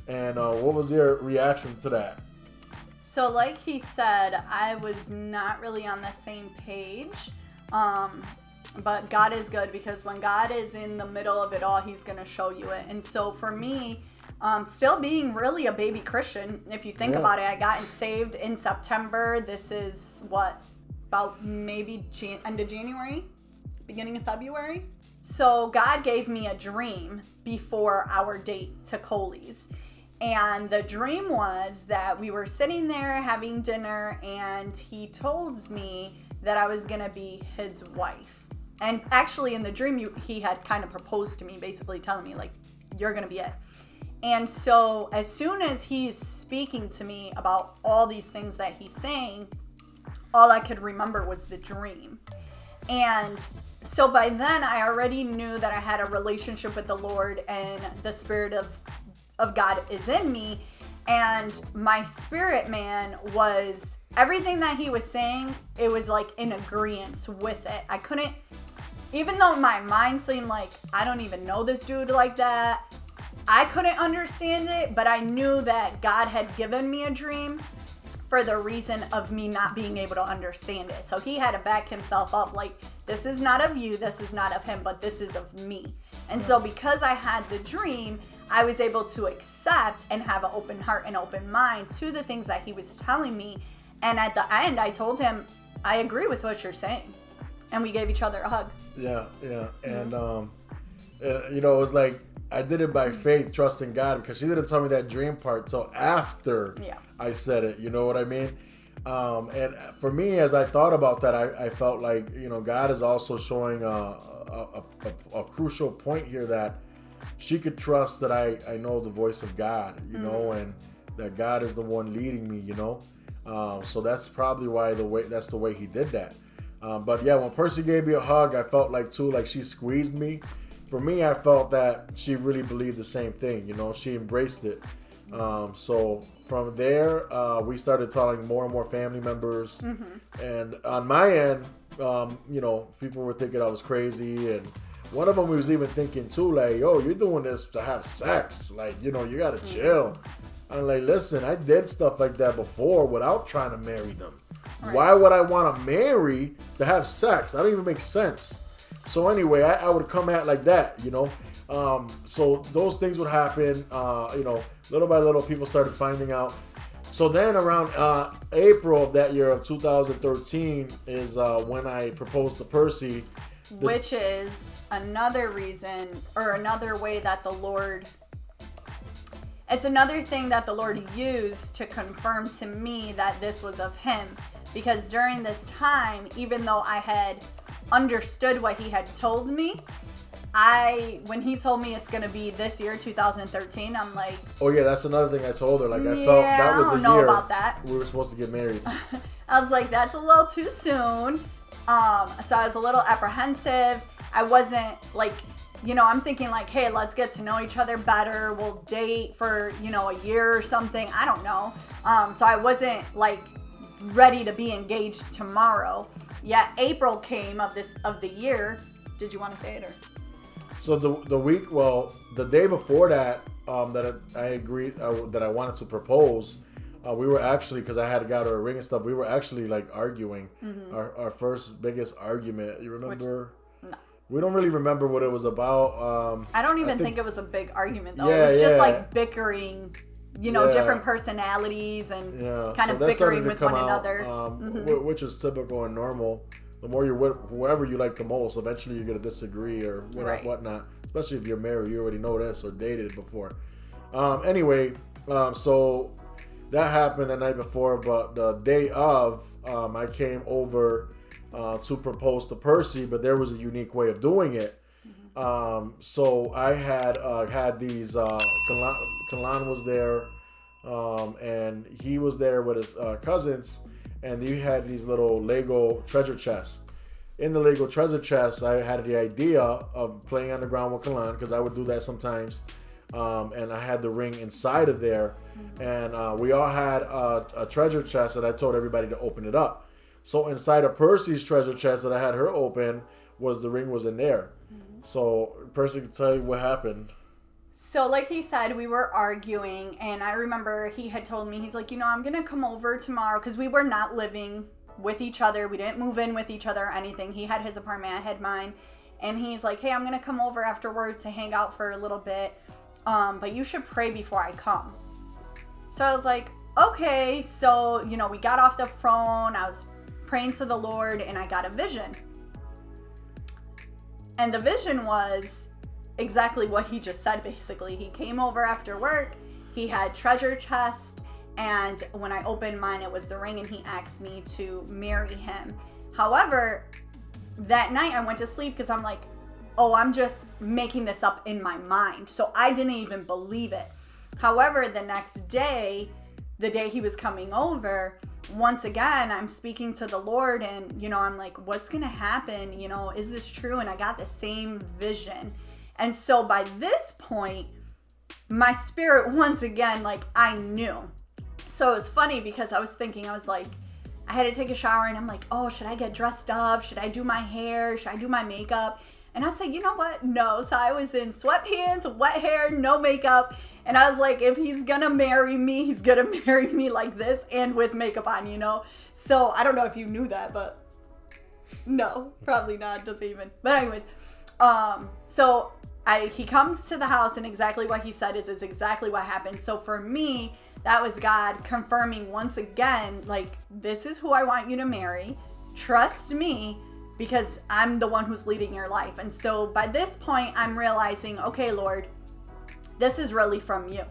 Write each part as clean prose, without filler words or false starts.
And what was your reaction to that? So like he said, I was not really on the same page. But God is good, because when God is in the middle of it all, he's going to show you it. And so for me, still being really a baby Christian, if you think about it, I got saved in September. This is about maybe end of January, beginning of February. So God gave me a dream before our date to Coley's. And the dream was that we were sitting there having dinner, and he told me that I was going to be his wife. And actually in the dream, he had kind of proposed to me, basically telling me, like, you're going to be it. And so as soon as he's speaking to me about all these things that he's saying, all I could remember was the dream. And so by then I already knew that I had a relationship with the Lord, and the Spirit of God is in me. And my spirit man was, everything that he was saying, it was like in agreement with it. I couldn't, even though my mind seemed like, I don't even know this dude like that, I couldn't understand it, but I knew that God had given me a dream for the reason of me not being able to understand it. So he had to back himself up, like, this is not of you, this is not of him, but this is of me. And so because I had the dream, I was able to accept and have an open heart and open mind to the things that he was telling me. And at the end, I told him, I agree with what you're saying. And we gave each other a hug. Yeah. And, you know, it was like, I did it by faith, trusting God, because she didn't tell me that dream part till after I said it. You know what I mean? And for me, as I thought about that, I felt like, you know, God is also showing a crucial point here, that she could trust that I know the voice of God, you know, and that God is the one leading me, you know. So that's probably why that's the way he did that. But yeah, when Percy gave me a hug, I felt like too, like she squeezed me. For me, I felt that she really believed the same thing, you know, she embraced it. So from there, we started telling more and more family members. And on my end, you know, people were thinking I was crazy, and one of them was even thinking too, like, yo, you're doing this to have sex. Like, you know, you got to chill. I'm like, listen, I did stuff like that before without trying to marry them. Right. Why would I want to marry to have sex? That don't even make sense. So anyway, I would come at like that, you know. So those things would happen, you know, little by little, people started finding out. So then around April of that year of 2013 is when I proposed to Percy. Which is another reason, or another way that the Lord, it's another thing that the Lord used to confirm to me that this was of him. Because during this time, even though I had understood what he had told me, when he told me it's going to be this year, 2013, I'm like, oh yeah, that's another thing I told her. Like, I felt that was the year about that. We were supposed to get married. I was like, that's a little too soon. So I was a little apprehensive. I wasn't like, you know, I'm thinking like, hey, let's get to know each other better. We'll date for, you know, a year or something. I don't know. So I wasn't like ready to be engaged tomorrow. Yet April came of the year. Did you want to say it, or? So the day before that, that I agreed that I wanted to propose, we were actually, because I had got her a ring and stuff, we were actually like arguing. Our first biggest argument. You remember? No. We don't really remember what it was about. I don't even think it was a big argument though. It was just like bickering, you know, different personalities and kind of bickering with one another. Which is typical and normal. The more you're with whoever you like the most, eventually you're going to disagree or whatnot. Especially if you're married, you already know this or dated before. Anyway, so that happened the night before, but the day of, I came over to propose to Percy, but there was a unique way of doing it. So I had these, Kalan was there, and he was there with his cousins, and you had these little Lego treasure chests. In the Lego treasure chests, I had the idea of playing on the ground with Kalan, because I would do that sometimes. And I had the ring inside of there. And we all had a treasure chest, and I told everybody to open it up. So inside of Percy's treasure chest that I had her open, the ring was in there. So Percy can tell you what happened. So like he said, we were arguing, and I remember he had told me, he's like, I'm going to come over tomorrow, because we were not living with each other. We didn't move in with each other or anything. He had his apartment, I had mine. And he's like, hey, I'm going to come over afterwards to hang out for a little bit. But you should pray before I come. So I was like, okay. So, we got off the phone. I was praying to the Lord, and I got a vision. And the vision was exactly what he just said, basically. He came over after work. He had treasure chest. And when I opened mine, it was the ring, and he asked me to marry him. However, that night I went to sleep because I'm like, oh, I'm just making this up in my mind. So I didn't even believe it. However, the next day, the day he was coming over, once again, I'm speaking to the Lord, and, I'm like, what's going to happen? Is this true? And I got the same vision. And so by this point, my spirit, once again, like, I knew. So it was funny because I was thinking, I was like, I had to take a shower, and I'm like, oh, should I get dressed up? Should I do my hair? Should I do my makeup? And I was like, you know what? No. So I was in sweatpants, wet hair, no makeup. And I was like, if he's going to marry me, he's going to marry me like this and with makeup on, So I don't know if you knew that, but no, probably not. Doesn't even. But anyways, so he comes to the house, and exactly what he said is exactly what happened. So for me, that was God confirming once again, like, this is who I want you to marry. Trust me, because I'm the one who's leading your life. And so by this point, I'm realizing, okay, Lord, this is really from you.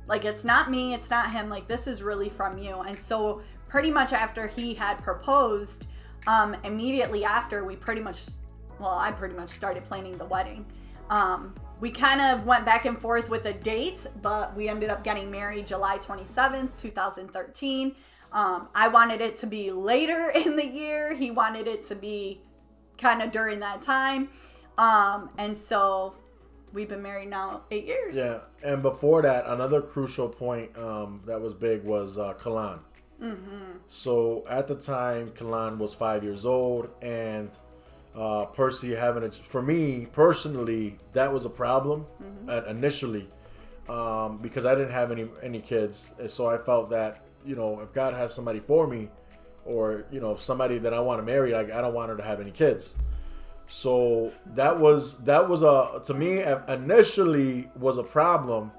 Like, it's not me, it's not him. Like, this is really from you. And so pretty much after he had proposed, immediately after, I pretty much started planning the wedding. We kind of went back and forth with a date, but we ended up getting married July 27th, 2013. I wanted it to be later in the year. He wanted it to be kind of during that time. And so we've been married now 8 years. Yeah. And before that, another crucial point that was big was Kalan. Mm-hmm. So at the time, Kalan was 5 years old, and Percy for me personally, that was a problem initially, because I didn't have any kids. And so I felt that, if God has somebody for me, or, somebody that I want to marry, like, I don't want her to have any kids. So that was to me, initially was a problem.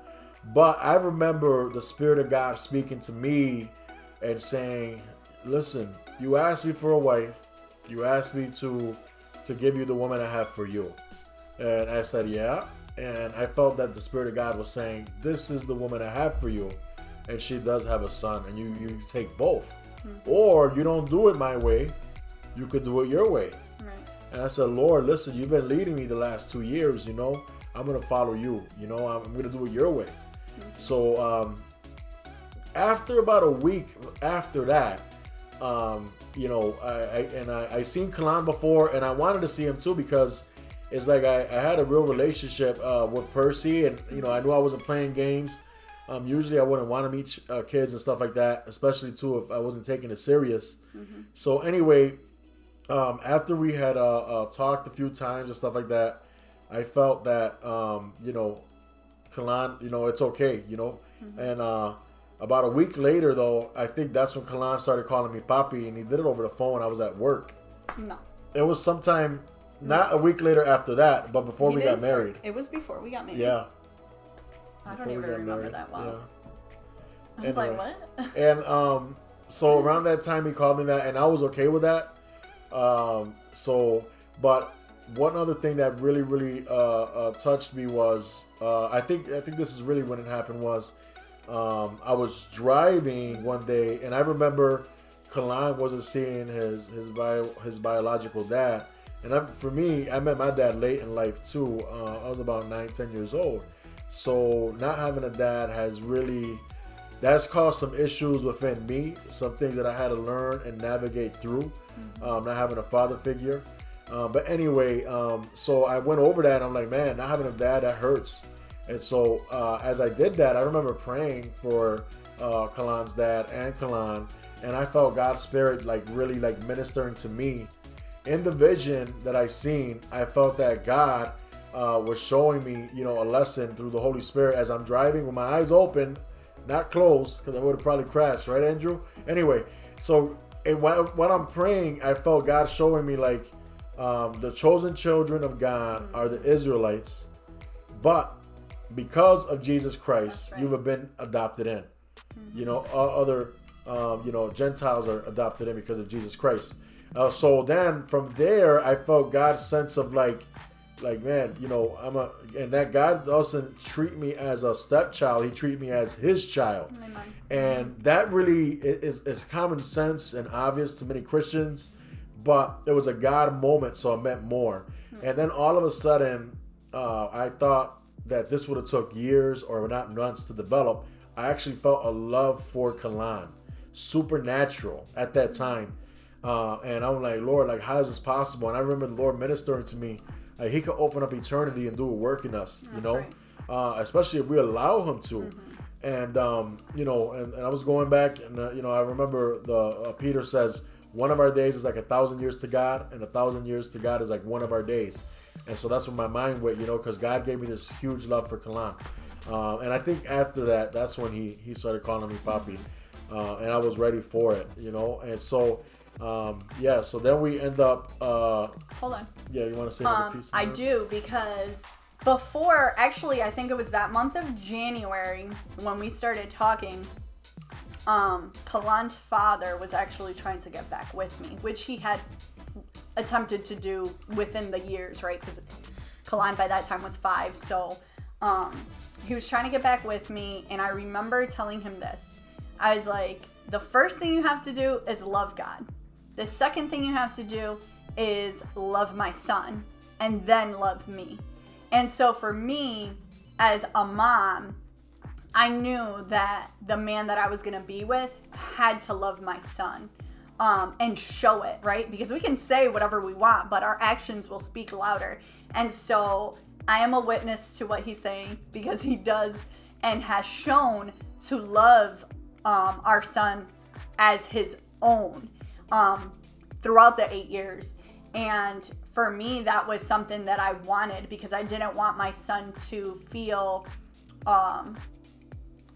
But I remember the Spirit of God speaking to me and saying, listen, you asked me for a wife. You asked me to give you the woman I have for you. And I said, yeah. And I felt that the Spirit of God was saying, this is the woman I have for you. And she does have a son. And you take both. Mm-hmm. Or you don't do it my way. You could do it your way. Right. And I said, Lord, listen, you've been leading me the last 2 years, I'm going to follow you. I'm going to do it your way. Mm-hmm. So after about a week after that, I seen Kalan before, and I wanted to see him too, because it's like I had a real relationship with Percy, and I knew I wasn't playing games. Usually I wouldn't want to meet kids and stuff like that, especially too if I wasn't taking it serious. Mm-hmm. So anyway, after we had talked a few times and stuff like that, I felt that Kalan, it's okay, mm-hmm. And about a week later, though, I think that's when Kalan started calling me Papi, and he did it over the phone. I was at work. No. It was sometime, not a week later after that, but before we got married. It was before we got married. Yeah. I don't even remember that well. Yeah. I was like, what? And so around that time, he called me that, and I was okay with that. But one other thing that really, really touched me was, I think this is really when it happened was, I was driving one day, and I remember Kalan wasn't seeing his biological dad. And for me, I met my dad late in life too. I was about 9-10 years old. So not having a dad that's caused some issues within me. Some things that I had to learn and navigate through. Not having a father figure. But anyway, so I went over that, and I'm like, man, not having a dad, that hurts. And so as I did that, I remember praying for Kalan's dad and Kalan, and I felt God's Spirit really ministering to me. In the vision that I seen, I felt that God was showing me, you know, a lesson through the Holy Spirit as I'm driving with my eyes open, not closed, because I would have probably crashed, right, Andrew? Anyway, so when I'm praying, I felt God showing me like the chosen children of God are the Israelites, but because of Jesus Christ, right, you have been adopted in. You know, other Gentiles are adopted in because of Jesus Christ. So then from there, I felt God's sense of like, man, you know, and that God doesn't treat me as a stepchild. He treats me as his child. Amen. And that really is common sense and obvious to many Christians, but it was a God moment, so it meant more. And then all of a sudden, I thought that this would have took years or not months to develop. I actually felt a love for Kalan, supernatural at that time. And I'm like, Lord, like, how is this possible? And I remember the Lord ministering to me. Like, he could open up eternity and do a work in us, you know, right, especially if we allow him to. And, you know, and I was going back and, you know, I remember Peter says, one of our days is like 1,000 years to God, and 1,000 years to God is like one of our days. And so that's what my mind went, you know, because God gave me this huge love for Kalan. And I think after that, that's when he started calling me Papi. And I was ready for it, you know. And so, so then we end up... Hold on. Yeah, you want to say another piece? I do, because before, actually, I think it was that month of January when we started talking, Kalan's father was actually trying to get back with me, which he had attempted to do within the years, right? Because Kalan by that time was 5, so he was trying to get back with me, and I remember telling him this. I was like, the first thing you have to do is love God. The second thing you have to do is love my son, and then love me. And so for me, as a mom, I knew that the man that I was going to be with had to love my son. And show it, right? Because we can say whatever we want, but our actions will speak louder. And so I am a witness to what he's saying, because he does and has shown to love our son as his own throughout the 8 years. And for me, that was something that I wanted, because I didn't want my son to feel kind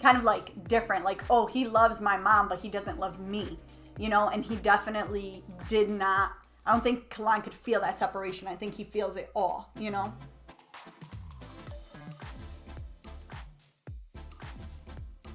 of like different. Like, oh, he loves my mom, but he doesn't love me. You know, and he definitely did not. I don't think Kalan could feel that separation. I think he feels it all, you know?